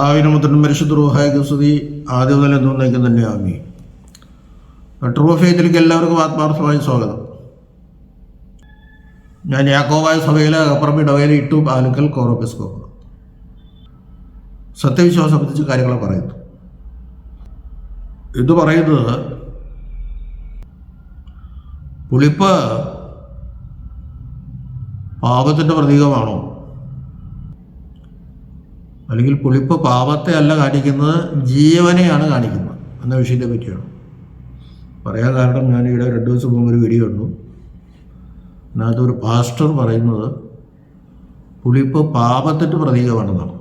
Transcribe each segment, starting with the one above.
പിതാവിനും പരിശുദ്ധ റൂഹായ്ക്കും സ്തുതി ആദ്യം മുതൽ എന്നേക്കും തന്നെ ആമീൻ. ട്രൂ ഫെയ്ത്തിലേക്ക് എല്ലാവർക്കും ആത്മാർത്ഥമായി സ്വാഗതം. ഞാൻ യാക്കോബായ സഭയിലെ അപ്പുറം ഇടവയിലെ ഇട്ടു ആലുക്കൽ കോറോപെസ്കോപ്പ് സത്യവിശ്വാസം സംബന്ധിച്ച കാര്യങ്ങളെ പറയുന്നു. ഇത് പറയുന്നത് പുളിപ്പ് പാപത്തിൻ്റെ പ്രതീകമാണോ, അല്ലെങ്കിൽ പുളിപ്പ് പാപത്തെ അല്ല കാണിക്കുന്നത്, ജീവനെയാണ് കാണിക്കുന്നത് എന്ന വിഷയത്തെ പറ്റിയാണ് പറയാൻ കാരണം. ഞാൻ ഇവിടെ 2 ദിവസം മുമ്പ് ഒരു വീഡിയോ കണ്ടു. അതിനകത്ത് ഒരു പാസ്റ്റർ പറയുന്നത് പുളിപ്പ് പാപത്തിൻ്റെ പ്രതീകമാണെന്നാണ്.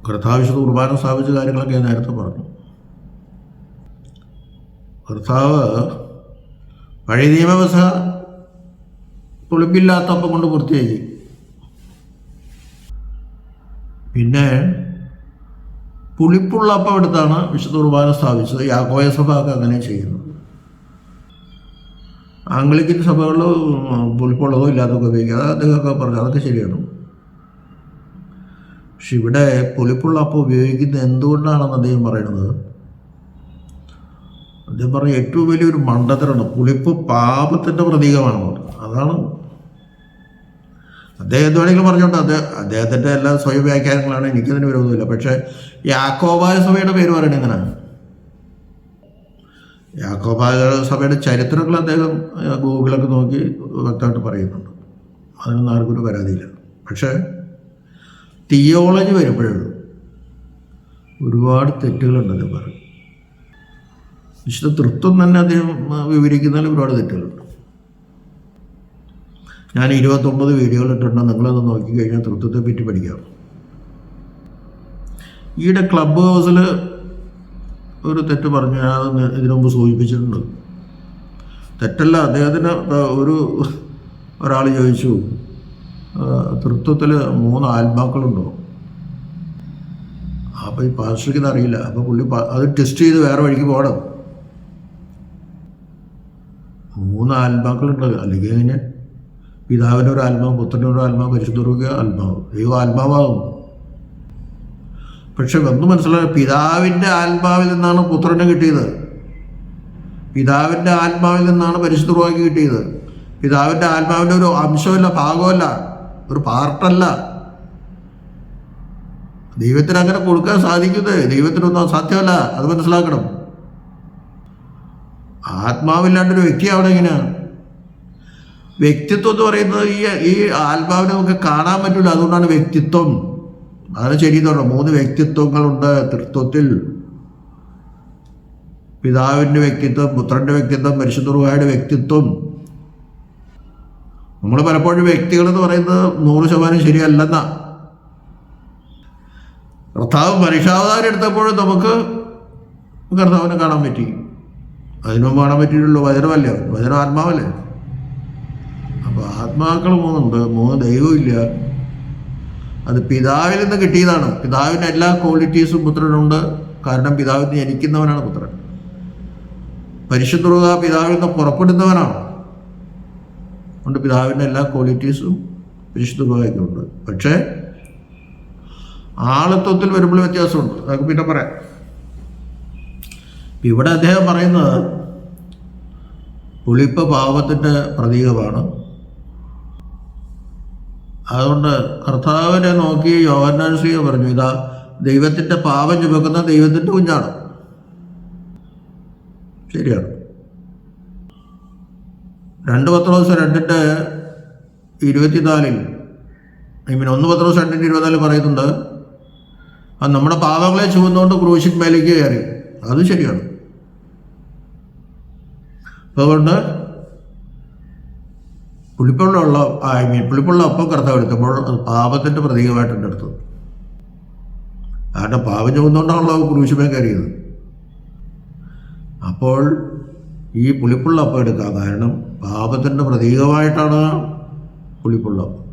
കർത്താവിശുദ്ധ കുർബാന സ്ഥാപിച്ച കാര്യങ്ങളൊക്കെ ഞാൻ നേരത്തെ പറഞ്ഞു. കർത്താവ് പഴയ നിയമവ്യവസ്ഥ പുളിപ്പില്ലാത്ത അപ്പം കൊണ്ട് പൂർത്തിയാക്കി. പിന്നെ പുളിപ്പുള്ള അപ്പം എടുത്താണ് വിശുദ്ധ കുർബാന സ്ഥാപിച്ചത്. യാക്കോബായ സഭ അങ്ങനെ ചെയ്യുന്നു. ആംഗ്ലിക്കൻ സഭകളിൽ പുളിപ്പുള്ളതോ ഇല്ലാത്തതൊക്കെ ഉപയോഗിക്കുക, അത് അദ്ദേഹമൊക്കെ പറഞ്ഞു, അതൊക്കെ ശരിയാണ്. പക്ഷെ ഇവിടെ പുളിപ്പുള്ള അപ്പം ഉപയോഗിക്കുന്നത് എന്തുകൊണ്ടാണെന്ന് അദ്ദേഹം പറയുന്നത്, അദ്ദേഹം പറഞ്ഞ ഏറ്റവും വലിയൊരു മണ്ടത്തരമാണ്. പുളിപ്പ് പാപത്തിൻ്റെ പ്രതീകമാണെന്ന് പറഞ്ഞു. അതാണ് അദ്ദേഹം എന്തുവേണമെങ്കിലും പറഞ്ഞോണ്ട് അദ്ദേഹത്തിൻ്റെ എല്ലാ സ്വയം വ്യാഖ്യാനങ്ങളാണ്, എനിക്കതിന് വിരോധമില്ല. പക്ഷേ യാക്കോബായ സഭയുടെ പേര് പറയണത് എങ്ങനെയാണ്? യാക്കോബായ സഭയുടെ ചരിത്രങ്ങൾ അദ്ദേഹം ഗൂഗിളൊക്കെ നോക്കി വ്യക്തമായിട്ട് പറയുന്നുണ്ട്. അതിനൊന്നും ആർക്കും ഒരു പരാതിയില്ല. പക്ഷേ തിയോളജി വരുമ്പോഴും ഒരുപാട് തെറ്റുകളുണ്ട്. അദ്ദേഹം പറയും വിശുദ്ധ തൃത്വം തന്നെ അദ്ദേഹം വിവരിക്കുന്നതിൽ ഒരുപാട് തെറ്റുകളുണ്ട്. ഞാൻ 29 വീഡിയോകൾ ഇട്ടിട്ടുണ്ട്, നിങ്ങളത് നോക്കിക്കഴിഞ്ഞാൽ തൃത്വത്തെ പറ്റി പഠിക്കാം. ഈയിടെ ക്ലബ് ഹൗസിൽ ഒരു തെറ്റ് പറഞ്ഞു, ഞാൻ ഇതിനു മുമ്പ് സൂചിപ്പിച്ചിട്ടുണ്ട്. തെറ്റല്ല, അദ്ദേഹത്തിന് ഒരാൾ ചോദിച്ചു, തൃത്വത്തിൽ 3 ആത്മാക്കളുണ്ടോ? അപ്പോൾ ഈ പാസ്റ്റർക്ക് ഇതറിയില്ല. അപ്പോൾ പുള്ളി അത് ടെസ്റ്റ് ചെയ്ത് വേറെ വഴിക്ക് പോകണം. 3 ആത്മാക്കളുണ്ട്, അല്ലെങ്കിൽ എങ്ങനെ? പിതാവിൻ്റെ ഒരു ആത്മാവ്, പുത്രൻ്റെ ഒരു ആത്മാവ്, പരിശുദ്ധ ആത്മാവ്, ദൈവം ആത്മാവാകും. പക്ഷെ ഒന്ന് മനസ്സിലാക്കുക, പിതാവിൻ്റെ ആത്മാവിൽ നിന്നാണ് പുത്രന് കിട്ടിയത്, പിതാവിൻ്റെ ആത്മാവിൽ നിന്നാണ് പരിശുദ്ധ റൂഹായ്ക്ക് കിട്ടിയത്. പിതാവിൻ്റെ ആത്മാവിൻ്റെ ഒരു അംശമല്ല, ഭാഗമല്ല, ഒരു പാർട്ടല്ല. ദൈവത്തിന് അങ്ങനെ കൊടുക്കാൻ സാധിക്കുന്നത് ദൈവത്തിനൊന്നും അസാധ്യമല്ല, അത് മനസ്സിലാക്കണം. ആത്മാവില്ലാണ്ടൊരു വ്യക്തിയാവണം എങ്ങനെയാണ്? വ്യക്തിത്വം എന്ന് പറയുന്നത് ഈ ആത്മാവിനെ നമുക്ക് കാണാൻ പറ്റില്ല, അതുകൊണ്ടാണ് വ്യക്തിത്വം. അതാണ് ശരിയെന്ന് പറഞ്ഞത്. 3 വ്യക്തിത്വങ്ങളുണ്ട് തൃത്വത്തിൽ. പിതാവിൻ്റെ വ്യക്തിത്വം, പുത്രൻ്റെ വ്യക്തിത്വം, പരിശുദ്ധ റൂഹായുടെ വ്യക്തിത്വം. നമ്മൾ പലപ്പോഴും വ്യക്തികളെന്ന് പറയുന്നത് 100% ശരിയല്ലെന്നാ. കർത്താവ് മനുഷ്യാവതാരം എടുത്തപ്പോഴും നമുക്ക് കർത്താവിനെ കാണാൻ പറ്റി. അതിനും കാണാൻ പറ്റിയിട്ടുള്ളൂ, വചനമല്ലേ, വചനം ആത്മാവല്ലേ. അപ്പോൾ ആത്മാക്കൾ 3 ഉണ്ട്, 3 ദൈവമില്ല. അത് പിതാവിൽ നിന്ന് കിട്ടിയതാണ്. പിതാവിൻ്റെ എല്ലാ ക്വാളിറ്റീസും പുത്രനുണ്ട്, കാരണം പിതാവിൽ നിന്ന് ജനിക്കുന്നവനാണ് പുത്രൻ. പരിശുദ്ധ റൂഹ പിതാവിൽ നിന്ന് പുറപ്പെടുന്നവനാണ്, അതുകൊണ്ട് പിതാവിൻ്റെ എല്ലാ ക്വാളിറ്റീസും പരിശുദ്ധ റൂഹയ്ക്കുണ്ട്. പക്ഷേ ആളത്വത്തിൽ വരുമ്പോൾ വ്യത്യാസമുണ്ട്, അതൊക്കെ പിന്നെ പറയാം. ഇവിടെ അദ്ദേഹം പറയുന്നത് പുളിപ്പ് പാപത്തിൻ്റെ പ്രതീകമാണ്. അതുകൊണ്ട് കർത്താവിനെ നോക്കി യോഹന്നാൻ ശ്ലീഹ പറഞ്ഞു, ഇതാ ദൈവത്തിൻ്റെ പാപം ചുമക്കുന്ന ദൈവത്തിൻ്റെ കുഞ്ഞാണ്. ശരിയാണ്. 2 പത്രോസ് 2:24 1 പത്രോസ് 2:24 പറയുന്നുണ്ട്, അത് നമ്മുടെ പാപങ്ങളെ ചുമന്നുകൊണ്ട് ക്രൂശിൻ മേലേക്ക് കയറി. അത് ശരിയാണ്. അതുകൊണ്ട് പുളിപ്പുള്ള അപ്പം കർത്താവ് എടുത്തപ്പോൾ അത് പാപത്തിൻ്റെ പ്രതീകമായിട്ടുണ്ട് എടുത്തത്. കാരണം പാപം ചുമന്നുകൊണ്ടാണല്ലോ ക്രൂശിമേ കയറിയത്. അപ്പോൾ ഈ പുളിപ്പുള്ള അപ്പം എടുക്കാം, കാരണം പാപത്തിൻ്റെ പ്രതീകമായിട്ടാണ് പുളിപ്പുള്ള അപ്പം.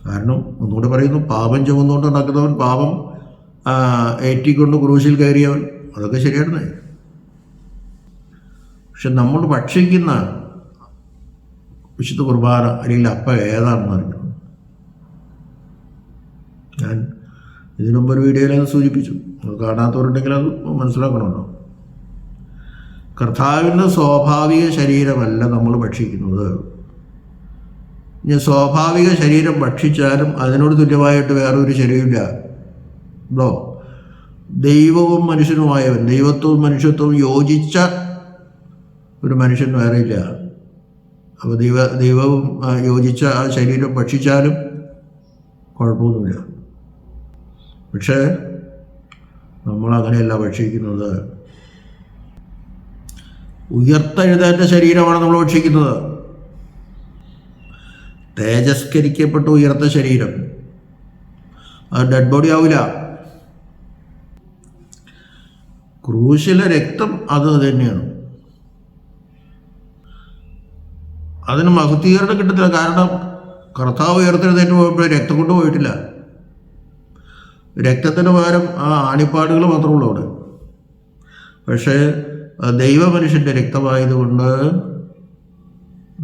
കാരണം ഒന്നുകൂടെ പറയുന്നു, പാപം ചുമന്നുകൊണ്ട് നടക്കുന്നവൻ, പാപം ഏറ്റിക്കൊണ്ട് ക്രൂശിൽ കയറിയവൻ, അതൊക്കെ ശരിയാണ്. പക്ഷെ നമ്മൾ ഭക്ഷിക്കുന്ന വിശുദ്ധ കുർബാന അല്ലെങ്കിൽ അപ്പം ഏതാണെന്ന് അറിയണം. ഞാൻ ഇതിനു മുമ്പ് ഒരു വീഡിയോയിൽ അത് സൂചിപ്പിച്ചു. അത് കാണാത്തവരുണ്ടെങ്കിൽ അത് മനസ്സിലാക്കണമല്ലോ. കർത്താവിൻ്റെ സ്വാഭാവിക ശരീരമല്ല നമ്മൾ ഭക്ഷിക്കുന്നത്. ഇനി സ്വാഭാവിക ശരീരം ഭക്ഷിച്ചാലും അതിനോട് തുല്യമായിട്ട് വേറൊരു ശരീരമില്ല. ഇതോ ദൈവവും മനുഷ്യനുമായവൻ, ദൈവത്വവും മനുഷ്യത്വവും യോജിച്ച ഒരു മനുഷ്യൻ വേറെ ഇല്ല. അപ്പോൾ ദൈവവും യോജിച്ച ആ ശരീരം ഭക്ഷിച്ചാലും കുഴപ്പമൊന്നുമില്ല. പക്ഷേ നമ്മളങ്ങനെയല്ല ഭക്ഷിക്കുന്നത്. ഉയർത്തെഴുന്നേറ്റ ശരീരമാണ് നമ്മൾ ഭക്ഷിക്കുന്നത്. തേജസ്കരിക്കപ്പെട്ട ഉയർത്ത ശരീരം, അത് ഡെഡ് ബോഡി ആവില്ല. ക്രൂശിലെ രക്തം അത് തന്നെയാണ്. അതിന് മഹത്വീകരണം കിട്ടത്തില്ല. കാരണം കർത്താവ് ഉയർത്തെഴുന്നേറ്റ് പോയപ്പോൾ രക്തം കൊണ്ട് പോയിട്ടില്ല. രക്തത്തിന് പകരം ആ ആണിപ്പാടുകൾ മാത്രമേ ഉള്ളൂ അവിടെ. പക്ഷേ ദൈവമനുഷ്യൻ്റെ രക്തമായതുകൊണ്ട്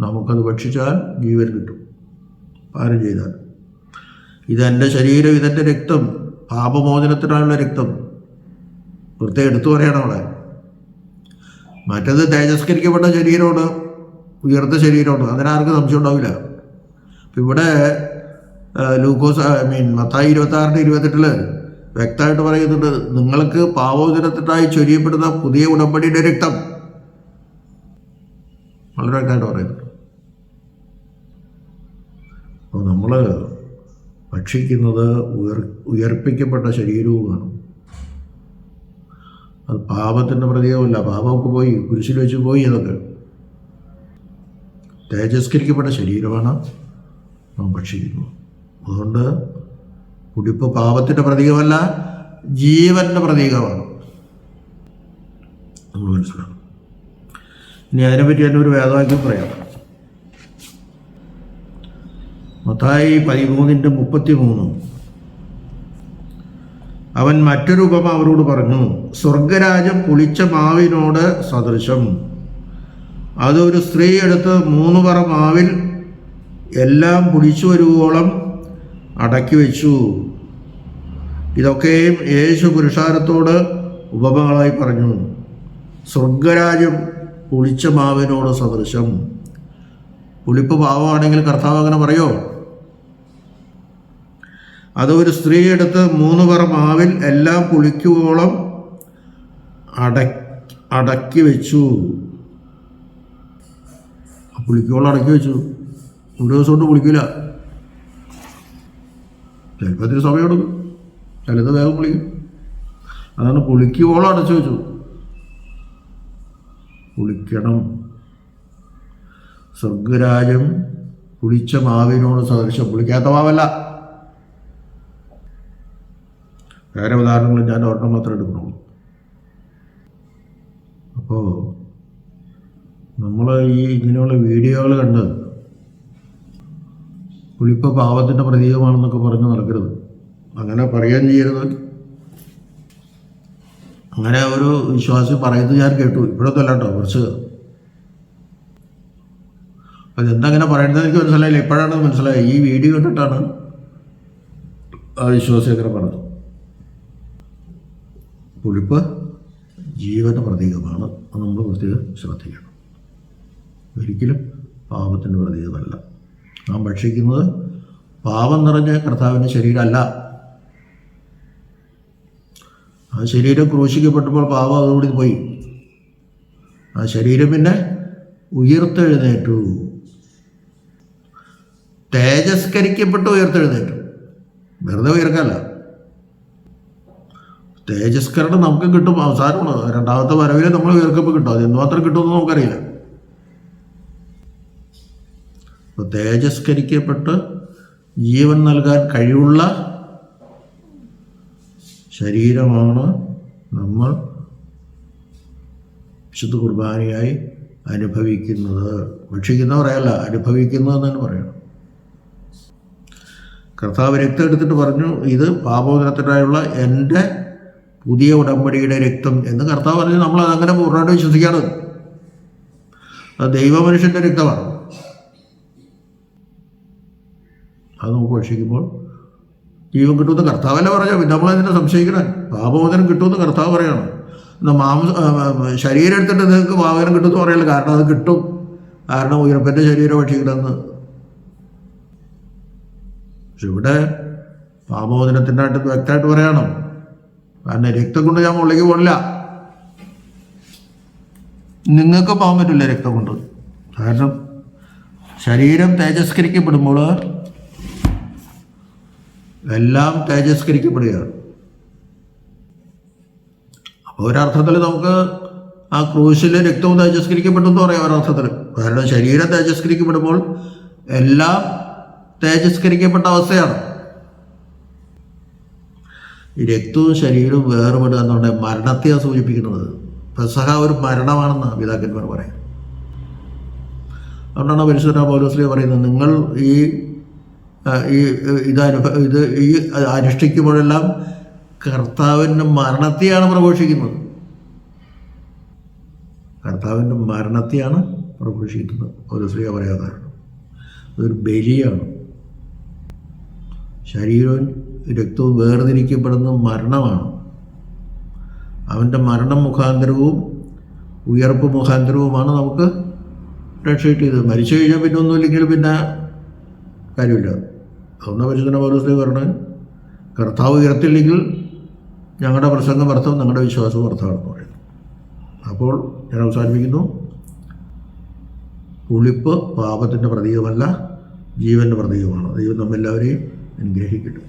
നമുക്കത് ഭക്ഷിച്ചാൽ ജീവൻ കിട്ടും. പാനം ചെയ്താൽ ഇതെൻ്റെ ശരീരം, ഇതെൻ്റെ രക്തം, പാപമോചനത്തിനായുള്ള രക്തം. പ്രത്യേകം എടുത്തു പറയണം അവിടെ. മറ്റത് തേജസ്കരിക്കപ്പെട്ട ശരീരമാണ്, ഉയർത്ത ശരീരമാണ്. അതിനാർക്കും സംശയം ഉണ്ടാവില്ല. ഇപ്പം ഇവിടെ മത്തായി 26:28 വ്യക്തമായിട്ട് പറയുന്നുണ്ട്, നിങ്ങൾക്ക് പാപമോചനത്തിനായി ചൊരിയപ്പെടുന്ന പുതിയ ഉടമ്പടിയുടെ രക്തം. വളരെ വ്യക്തമായിട്ട് പറയുന്നുണ്ട്. അപ്പോൾ നമ്മൾ ഭക്ഷിക്കുന്നത് ഉയർപ്പിക്കപ്പെട്ട ശരീരവുമാണ്. അത് പാപത്തിൻ്റെ പ്രതീകമല്ല. പാപമൊക്കെ പോയി, കുരിശിൽ വെച്ച് പോയി. അതൊക്കെ തേജസ്കരിക്കപ്പെട്ട ശരീരമാണ് നാം ഭക്ഷിക്കുന്നത്. അതുകൊണ്ട് കുടിപ്പ് പാപത്തിൻ്റെ പ്രതീകമല്ല, ജീവൻ്റെ പ്രതീകമാണ്. നമ്മൾ മനസ്സിലാക്കണം. ഇനി അതിനെപ്പറ്റി തന്നെ ഒരു വേദവാക്യം പറയാം. മത്തായി 13:33. അവൻ മറ്റൊരു ഉപമ അവരോട് പറഞ്ഞു, സ്വർഗരാജ്യം പുളിച്ച മാവിനോട് സദൃശം. അതൊരു സ്ത്രീ എടുത്ത് 3 പറ മാവിൽ എല്ലാം പുളിച്ചു വരുവോളം അടക്കി വെച്ചു. ഇതൊക്കെയും യേശു പുരുഷാരത്തോട് ഉപമകളായി പറഞ്ഞു. സ്വർഗരാജ്യം പുളിച്ച മാവിനോട് സദൃശം. പുളിപ്പ് പാവമാണെങ്കിൽ കർത്താവ് അങ്ങനെ പറയോ? അത് ഒരു സ്ത്രീ എടുത്ത് 3 പറ മാവിൽ എല്ലാം പുളിക്കുവോളം അടക്കി വെച്ചു. പുളിക്കുവോളം അടക്കി വെച്ചു. ഒരു ദിവസം കൊണ്ട് പുളിക്കില്ല. ചിലപ്പോൾ ഇത്തിരി സമയം എടുക്കും, ചിലത് വേഗം പുളിക്കും. അതാണ് പുളിക്കുവോളം അടച്ചു വെച്ചു. പുളിക്കണം. സ്വർഗരാജ്യം പുളിച്ച മാവിനോട് സദൃശം. പുളിക്കാത്ത മാവല്ല. വേറെ ഉദാഹരണങ്ങൾ ഞാൻ ഒരെണ്ണം മാത്രമേ എടുക്കുന്നുള്ളൂ. അപ്പോൾ നമ്മൾ ഇങ്ങനെയുള്ള വീഡിയോകൾ കണ്ട് പുളിപ്പ് പാവത്തിൻ്റെ പ്രതീകമാണെന്നൊക്കെ പറഞ്ഞ് നടക്കരുത്. അങ്ങനെ പറയുകയും ചെയ്യരുത്. അങ്ങനെ ഒരു വിശ്വാസി പറയുന്നത് ഞാൻ കേട്ടു. ഇപ്പോഴൊന്നും അല്ല കേട്ടോ, കുറച്ച്. അപ്പം ഇതെന്തങ്ങനെ പറയുന്നത് എനിക്ക് മനസ്സിലായില്ല. ഇപ്പോഴാണ് മനസ്സിലായത്. ഈ വീഡിയോ കണ്ടിട്ടാണ് ആ വിശ്വാസി അങ്ങനെ പറഞ്ഞത്. പുളിപ്പ് ജീവൻ്റെ പ്രതീകമാണ്. അത് നമ്മൾ പ്രത്യേകം ശ്രദ്ധിക്കണം. ഒരിക്കലും പാപത്തിൻ്റെ പ്രതീകമല്ല. നാം ഭക്ഷിക്കുന്നത് പാപം നിറഞ്ഞ കർത്താവിൻ്റെ ശരീരമല്ല. ആ ശരീരം ക്രൂശിക്കപ്പെട്ടപ്പോൾ പാപം അതോടുകൂടി പോയി. ആ ശരീരം പിന്നെ ഉയർത്തെഴുന്നേറ്റു. തേജസ്കരിക്കപ്പെട്ട് ഉയർത്തെഴുന്നേറ്റു. വെറുതെ ഉയർക്കല്ല. തേജസ്കരണം നമുക്ക് കിട്ടും. അവസാനമാണ്. രണ്ടാമത്തെ വരവിൽ നമ്മൾ ഉയർക്കപ്പോൾ കിട്ടും. അത് എന്തുമാത്രം കിട്ടുമെന്ന് നമുക്കറിയില്ല. അപ്പോൾ തേജസ്കരിക്കപ്പെട്ട് ജീവൻ നൽകാൻ കഴിവുള്ള ശരീരമാണ് നമ്മൾ വിശുദ്ധ കുർബാനയായി അനുഭവിക്കുന്നത്. ഭക്ഷിക്കുന്ന പറയല്ല, അനുഭവിക്കുന്നതെന്ന് തന്നെ പറയണം. കർത്താവ് രക്തം എടുത്തിട്ട് പറഞ്ഞു, ഇത് പാപമോചനത്തിനായുള്ള എൻ്റെ പുതിയ ഉടമ്പടിയുടെ രക്തം എന്ന് കർത്താവ് പറഞ്ഞു. നമ്മൾ അതങ്ങനെ പൂർണ്ണമായിട്ട് വിശ്വസിക്കാണ്. അത് ദൈവമനുഷ്യൻ്റെ രക്തമാണ്. അത് നമുക്ക് ഭക്ഷിക്കുമ്പോൾ ജീവൻ കിട്ടുമെന്ന് കർത്താവല്ല പറയാം. പിന്നെ നമ്മളതിനെ സംശയിക്കണം. പാപമോചനം കിട്ടുമെന്ന് കർത്താവ് പറയണം. എന്നാൽ ശരീരം എടുത്തിട്ട് നിങ്ങൾക്ക് പാപമോചനം കിട്ടുമെന്ന് പറയല്ല. കാരണം അത് കിട്ടും. കാരണം ഉയർപ്പൻ്റെ ശരീരം ഭക്ഷിക്കണമെന്ന്. പക്ഷെ ഇവിടെ പാപമോചനത്തിൻ്റെ ആയിട്ട് വ്യക്തമായിട്ട് പറയണം. കാരണം രക്തം കൊണ്ട് ഞാൻ മുകളിലേക്ക് പോകില്ല. നിങ്ങൾക്ക് പോകാൻ പറ്റില്ല രക്തം കൊണ്ട്. കാരണം ശരീരം തേജസ്കരിക്കപ്പെടുമ്പോൾ എല്ലാം തേജസ്കരിക്കപ്പെടുകയാണ്. അപ്പോൾ ഒരർത്ഥത്തിൽ നമുക്ക് ആ ക്രൂശിലെ രക്തവും തേജസ്കരിക്കപ്പെട്ടു എന്ന് പറയാം ഒരർത്ഥത്തിൽ. കാരണം ശരീരം തേജസ്കരിക്കപ്പെടുമ്പോൾ എല്ലാം തേജസ്കരിക്കപ്പെട്ട അവസ്ഥയാണ്. ഈ രക്തവും ശരീരവും വേർപെടുക എന്നുണ്ടെങ്കിൽ മരണത്തെയാണ് സൂചിപ്പിക്കുന്നത്. പെസഹ ഒരു മരണമാണെന്നാണ് പിതാക്കന്മാർ പറയാം. അതുകൊണ്ടാണ് പരിശുദ്ധ പൗലോസ് പറയുന്നത്, നിങ്ങൾ ഈ അനുഷ്ഠിക്കുമ്പോഴെല്ലാം കർത്താവിൻ്റെ മരണത്തെയാണ് പ്രഘോഷിക്കുന്നത്. കർത്താവിൻ്റെ മരണത്തെയാണ് പ്രഘോഷിക്കുന്നത്. പൗലോസ് പറയാൻ കാരണം അതൊരു ബലിയാണ്. ശരീരവും രക്തവും വേർതിരിക്കപ്പെടുന്ന മരണമാണ്. അവൻ്റെ മരണം മുഖാന്തരവും ഉയർപ്പ് മുഖാന്തരവുമാണ് നമുക്ക് രക്ഷ കിട്ടിയത്. മരിച്ചു കഴിഞ്ഞാൽ പിന്നെ ഒന്നുമില്ലെങ്കിൽ പിന്നെ കാര്യമില്ല. അതൊന്ന പരിശുദ്ധ പൗലോസ് പറഞ്ഞത്, കർത്താവ് ഉയർത്തില്ലെങ്കിൽ ഞങ്ങളുടെ പ്രസംഗം വ്യർത്ഥം, ഞങ്ങളുടെ വിശ്വാസവും വ്യർത്ഥമാണെന്ന് പറയുന്നു. അപ്പോൾ ഞാൻ അവസാനിപ്പിക്കുന്നു. പുളിപ്പ് പാപത്തിൻ്റെ പ്രതീകമല്ല, ജീവൻ്റെ പ്രതീകമാണ്. ദൈവം നമ്മെല്ലാവരെയും അനുഗ്രഹിക്കട്ടെ.